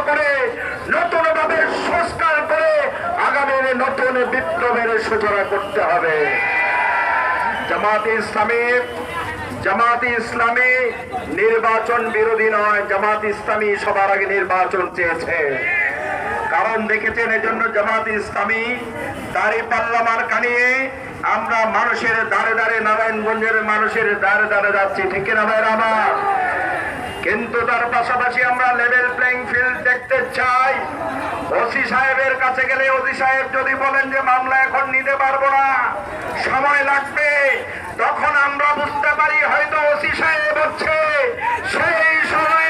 করে নতুন ভাবে সংস্কার করে আগামী নতুন বিপ্লবের সূচনা করতে হবে। জামাতে ইসলামী নির্বাচন বিরোধী নয়। জামাতে ইসলামী সবার আগে নির্বাচন চেয়েছে, কারণ দেখেছেন এজন্য জামাতে ইসলামী দাঁড়িপাল্লা মার্কা নিয়ে আমরা মানুষের দ্বারে দ্বারে, নারায়ণগঞ্জের মানুষের দ্বারে দ্বারে যাচ্ছি, ঠিক কিনা ভাইরা আমার? কিন্তু তার পাশাপাশি আমরা লেভেল প্লেইং ফিল্ড দেখতে চাই। ওসি সাহেবের কাছে গেলে ওসি সাহেব যদি বলেন যে মামলা এখন নিতে পারবো না, সময় লাগবে, তখন আমরা বুঝতে পারি হয়তো ওসি সাহেব হচ্ছে সেই সময়